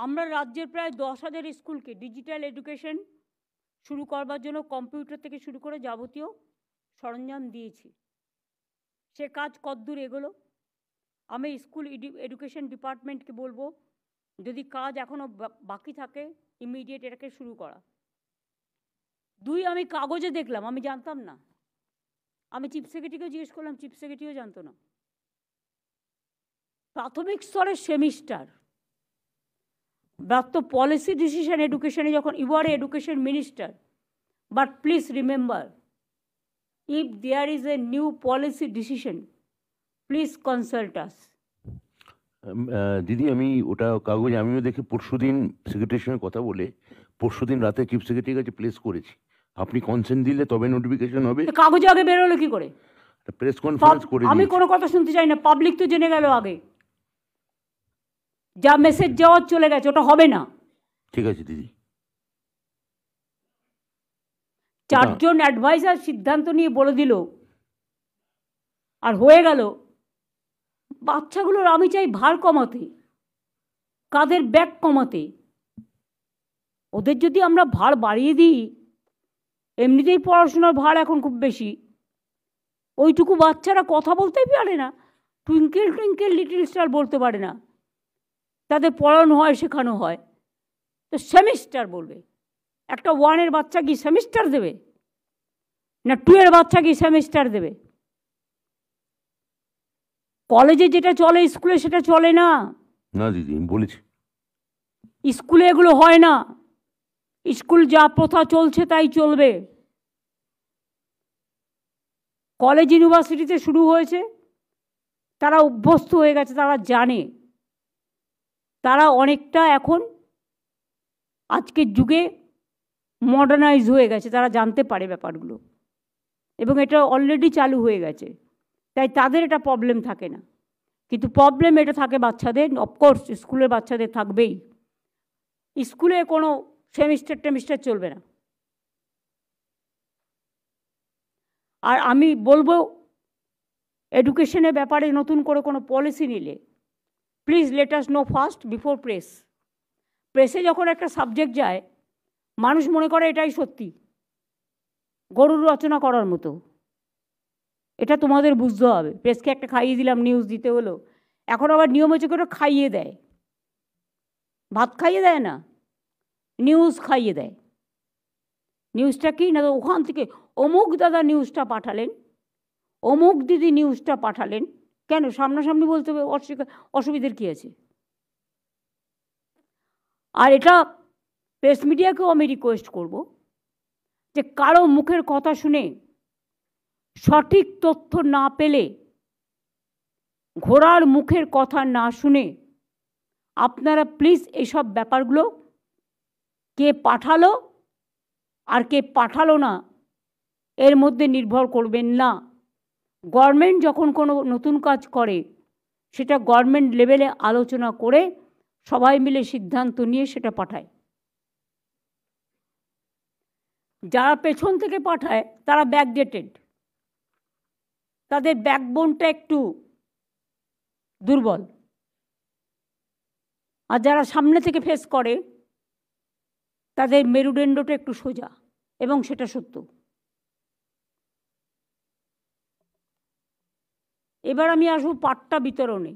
আমরা রাজ্যের প্রায় 10,000 স্কুলকে ডিজিটাল এডুকেশন শুরু করবার জন্য কম্পিউটার থেকে শুরু করে যাবতীয় সরঞ্জাম দিয়েছি। সে কাজ কতদূর এগোলো? আমি স্কুল এডুকেশন ডিপার্টমেন্টকে বলবো, যদি কাজ এখনও বাকি থাকে ইমিডিয়েট এটাকে শুরু করা। 2, আমি কাগজে দেখলাম, আমি জানতাম না। আমি চিফ সেক্রেটারিকেও জিজ্ঞেস করলাম, চিফ সেক্রেটারিও জানতো না। প্রাথমিক স্তরের সেমিস্টার, ব্যাপ্ত পলিসি ডিসিশন এডুকেশনে যখন you are education minister, but please remember, if there is a new policy decision, please consult us. দিদি, আমি ওটা কাগজ আমিও দেখে পরশুদিন সেক্রেটারির সঙ্গে কথা বলে পরশুদিন রাতে চিফ সেক্রেটারির কাছে প্লেস করেছি। আপনি কনসেন্ট দিলে তবে নোটিফিকেশন হবে। কাগজে আগে বেরোলো কি করে? প্রেস কনফারেন্স করে আমি কোনো কথা শুনতে চাই না, পাবলিক তো জেনে গেল আগে। যা মেসেজ যাওয়ার চলে গেছে, ওটা হবে না। ঠিক আছে দিদি। 4 জন অ্যাডভাইজার সিদ্ধান্ত নিয়ে বলে দিল, আর হয়ে গেল। বাচ্চাগুলোর আমি চাই ভার কমাতে, কাদের ব্যাগ কমাতে। ওদের যদি আমরা ভার বাড়িয়ে দিই, এমনিতেই পড়াশোনার ভার এখন খুব বেশি, ওইটুকু বাচ্চারা কথা বলতেই পারে না, টুইঙ্কেল টুইঙ্কেল লিটল স্টার বলতে পারে না। তাদের পড়ানো হয়, শেখানো হয়, তো সেমিস্টার বলবে। একটা 1-এর বাচ্চা কি সেমিস্টার দেবে? না 2-এর বাচ্চা কি সেমিস্টার দেবে? কলেজে যেটা চলে স্কুলে সেটা চলে না। না দিদি, বলেছি স্কুলে এগুলো হয় না। স্কুল যা প্রথা চলছে তাই চলবে। কলেজ ইউনিভার্সিটিতে শুরু হয়েছে, তারা অভ্যস্ত হয়ে গেছে, তারা জানে। তারা অনেকটা এখন আজকের যুগে মডার্নাইজ হয়ে গেছে, তারা জানতে পারে ব্যাপারগুলো, এবং এটা অলরেডি চালু হয়ে গেছে, তাই তাদের এটা প্রবলেম থাকে না। কিন্তু প্রবলেম এটা থাকে বাচ্চাদের, অফকোর্স স্কুলের বাচ্চাদের থাকবেই। স্কুলে কোনো সেমিস্টার টেমিস্টার চলবে না। আর আমি বলবো, এডুকেশনের ব্যাপারে নতুন করে কোনো পলিসি নিলে please let us know first before press. প্রেসে যখন একটা সাবজেক্ট যায়, মানুষ মনে করে এটাই সত্যি, গরুর রচনা করার মতো। এটা তোমাদের বুঝতে হবে। প্রেসকে একটা খাইয়ে দিলাম, নিউজ দিতে হলো। এখন আবার নিয়ম হচ্ছে করে খাইয়ে দেয়, ভাত খাইয়ে দেয় না, নিউজ খাইয়ে দেয়। নিউজটা কি না, ওখান থেকে অমুক দাদা নিউজটা পাঠালেন, অমুক দিদি নিউজটা পাঠালেন। কেন সামনাসামনি বলতে হবে? অসুবিধার কী আছে? আর এটা প্রেস মিডিয়াকেও আমি রিকোয়েস্ট করব যে কারো মুখের কথা শুনে সঠিক তথ্য না পেলে, ঘোড়ার মুখের কথা না শুনে, আপনারা প্লিজ এইসব ব্যাপারগুলো, কে পাঠালো আর কে পাঠালো না, এর মধ্যে নির্ভর করবেন না। গভর্নমেন্ট যখন কোনো নতুন কাজ করে, সেটা গভর্নমেন্ট লেভেলে আলোচনা করে সবাই মিলে সিদ্ধান্ত নিয়ে সেটা পাঠায়। যারা পেছন থেকে পাঠায় তারা ব্যাকডেটেড, তাদের ব্যাকবোনটা একটু দুর্বল। আর যারা সামনে থেকে ফেস করে, তাদের মেরুদণ্ডটা একটু সোজা, এবং সেটা সত্য। এবার আমি আসবো পাট্টা বিতরণে।